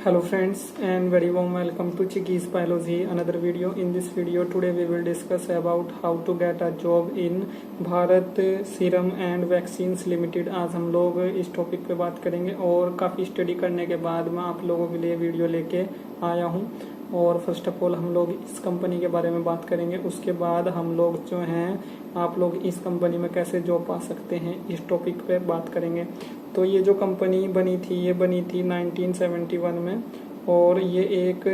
Hello friends and very warm welcome to Chicky's Biology, another video. In this video today we will discuss about how to get a job in Bharat serum and vaccines limited. आज हम लोग इस topic पे बात करेंगे और काफ़ी study करने के बाद मैं आप लोगों के लिए वीडियो लेके आया हूँ। और फर्स्ट ऑफ ऑल हम लोग इस कंपनी के बारे में बात करेंगे, उसके बाद हम लोग जो हैं आप लोग इस कंपनी में कैसे जॉब पा सकते हैं इस टॉपिक पे बात करेंगे। तो ये जो कंपनी बनी थी ये बनी थी 1971 में और ये एक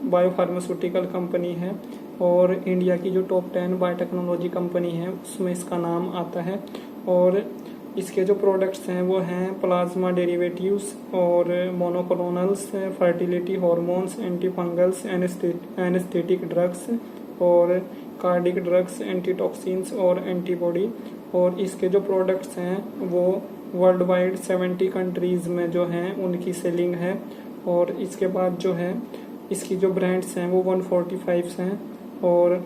बायोफार्मास्यूटिकल कंपनी है और इंडिया की जो टॉप 10 बायोटेक्नोलॉजी कंपनी है उसमें इसका नाम आता है। और इसके जो प्रोडक्ट्स हैं वो हैं प्लाज्मा डेरिवेटिव्स और monoclonals, fertility hormones, antifungals, anaesthetic drugs और कार्डिक ड्रग्स, एंटीटॉक्सिन्स और एंटीबॉडी। और इसके जो प्रोडक्ट्स हैं वो वर्ल्ड वाइड 70 कंट्रीज़ में जो हैं उनकी सेलिंग है। और इसके बाद जो है इसकी जो ब्रांड्स हैं वो 145 हैं और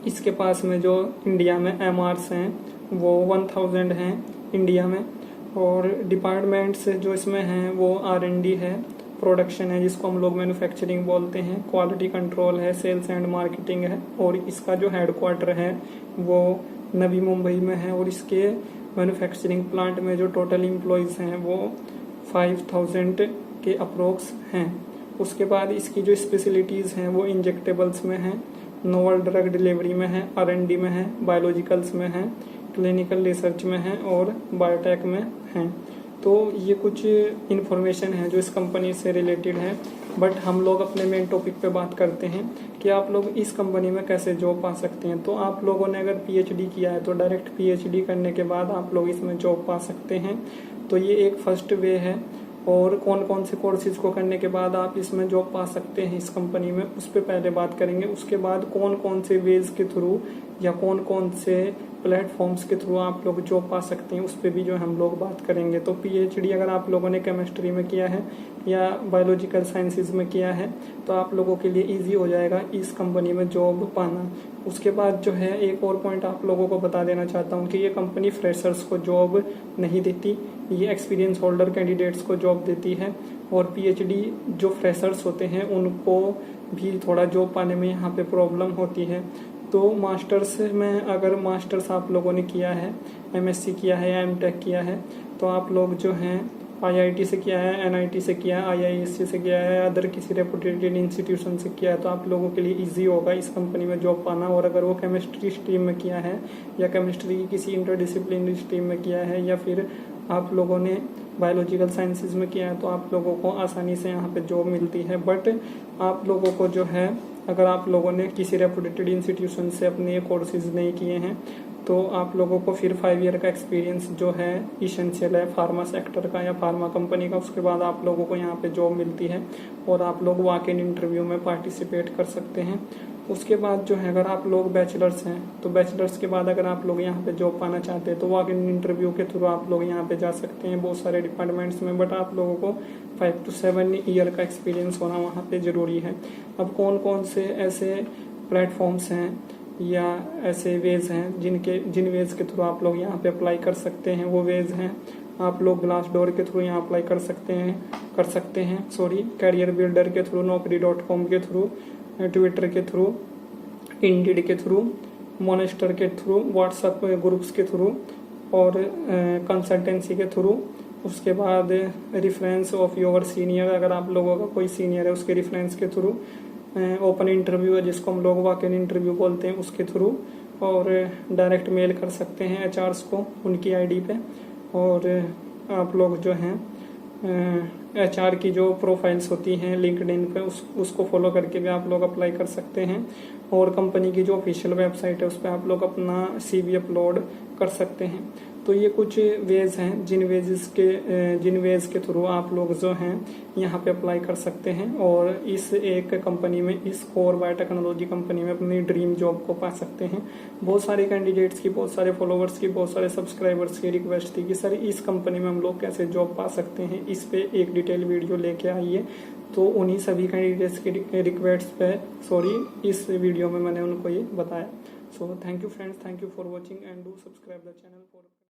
इसके पास में जो इंडिया में एमआरस हैं वो 1000 हैं इंडिया में। और डिपार्टमेंट्स जो इसमें हैं वो R&D है, प्रोडक्शन है जिसको हम लोग मैन्युफैक्चरिंग बोलते हैं, क्वालिटी कंट्रोल है, सेल्स एंड मार्केटिंग है। और इसका जो हेडक्वार्टर है वो नवी मुंबई में है और इसके मैन्युफैक्चरिंग प्लांट में जो टोटल एम्प्लॉयज़ हैं वो 5000 के अप्रोक्स हैं। उसके बाद इसकी जो स्पेशलिटीज़ हैं वो इंजेक्टेबल्स में हैं, नोवल ड्रग डिलीवरी में है, R&D में है, बायोलॉजिकल्स में है, क्लिनिकल रिसर्च में है और बायोटेक में हैं। तो ये कुछ इन्फॉर्मेशन है जो इस कंपनी से रिलेटेड है। बट हम लोग अपने मेन टॉपिक पे बात करते हैं कि आप लोग इस कंपनी में कैसे जॉब पा सकते हैं। तो आप लोगों ने अगर PhD किया है तो डायरेक्ट PhD करने के बाद आप लोग इसमें जॉब पा सकते हैं। तो ये एक फर्स्ट वे है। और कौन कौन से कोर्सेज को करने के बाद आप इसमें जॉब पा सकते हैं इस कंपनी में, उस पर पहले बात करेंगे। उसके बाद कौन कौन से वेज के थ्रू या कौन कौन से प्लेटफॉर्म्स के थ्रू आप लोग जॉब पा सकते हैं उस पर भी जो हम लोग बात करेंगे। तो PhD अगर आप लोगों ने केमिस्ट्री में किया है या बायोलॉजिकल साइंसेज में किया है तो आप लोगों के लिए इजी हो जाएगा इस कंपनी में जॉब पाना। उसके बाद जो है एक और पॉइंट आप लोगों को बता देना चाहता हूँ कि ये कंपनी फ्रेशर्स को जॉब नहीं देती, ये एक्सपीरियंस होल्डर कैंडिडेट्स को जॉब देती है। और PhD जो फ्रेशर्स होते हैं उनको भी थोड़ा जॉब पाने में यहाँ पे प्रॉब्लम होती है। तो मास्टर्स में अगर मास्टर्स आप लोगों ने किया है, MSc किया है या MTech किया है तो आप लोग जो हैं IIT से किया है, NIT से किया है, IISc से किया है, अदर किसी रेपुटेड इंस्टीट्यूशन से किया है तो आप लोगों के लिए इजी होगा इस कंपनी में जॉब पाना। और अगर वो केमिस्ट्री स्ट्रीम में किया है या केमिस्ट्री की किसी इंटरडिसिप्लिनरी स्ट्रीम में किया है या फिर आप लोगों ने बायोलॉजिकल साइंसेज में किया है तो आप लोगों को आसानी से यहाँ पे जॉब मिलती है। बट आप लोगों को जो है अगर आप लोगों ने किसी रेपुटेड इंस्टीट्यूशन से अपने ये कोर्सेज नहीं किए हैं तो आप लोगों को फिर 5 ईयर का एक्सपीरियंस जो है इसेंशियल है फार्मा सेक्टर का या फार्मा कंपनी का। उसके बाद आप लोगों को यहाँ पे जॉब मिलती है और आप लोग वॉक इन इंटरव्यू में पार्टिसिपेट कर सकते हैं। उसके बाद जो है अगर आप लोग बैचलर्स हैं तो बैचलर्स के बाद अगर आप लोग यहाँ पे जॉब पाना चाहते हैं तो वॉक इन इंटरव्यू के थ्रू आप लोग यहाँ पे जा सकते हैं बहुत सारे डिपार्टमेंट्स में। बट आप लोगों को 5 to 7 ईयर का एक्सपीरियंस होना वहाँ पे ज़रूरी है। अब कौन कौन से ऐसे प्लेटफॉर्म्स हैं या ऐसे वेज हैं जिन वेज के थ्रू आप लोग यहाँ पे अप्लाई कर सकते हैं, वो वेज हैं आप लोग ग्लासडोर के थ्रू यहाँ अप्लाई कर सकते हैं कैरियर बिल्डर के थ्रू, naukri.com के थ्रू, ट्विटर के थ्रू, इंडीड के थ्रू, मोनेस्टर के थ्रू, व्हाट्सएप ग्रुप्स के थ्रू और कंसल्टेंसी के थ्रू। उसके बाद रेफरेंस ऑफ योर सीनियर, अगर आप लोगों का कोई सीनियर है उसके रेफरेंस के थ्रू, ओपन इंटरव्यू है जिसको हम लोग वॉक इन इंटरव्यू बोलते हैं उसके थ्रू। और डायरेक्ट मेल कर सकते हैं HRs को उनकी ID पे। और आप लोग जो हैं HR की जो प्रोफाइल्स होती हैं लिंक्डइन पे उसको फॉलो करके भी आप लोग अप्लाई कर सकते हैं। और कंपनी की जो ऑफिशियल वेबसाइट है उस पर आप लोग अपना CV अपलोड कर सकते हैं। तो ये कुछ वेज हैं जिन वेज के थ्रू आप लोग जो हैं यहाँ पे अप्लाई कर सकते हैं और इस एक कंपनी में, इस कोर बायोटेक्नोलॉजी कंपनी में अपनी ड्रीम जॉब को पा सकते हैं। बहुत सारे कैंडिडेट्स की, बहुत सारे फॉलोवर्स की, बहुत सारे सब्सक्राइबर्स की रिक्वेस्ट थी कि सर इस कंपनी में हम लोग कैसे जॉब पा सकते हैं, इस पे एक डिटेल वीडियो लेके आइए। तो उन्हीं सभी कैंडिडेट्स की रिक्वेस्ट पे इस वीडियो में मैंने उनको ये बताया। So thank you friends, thank you for watching and do subscribe the channel for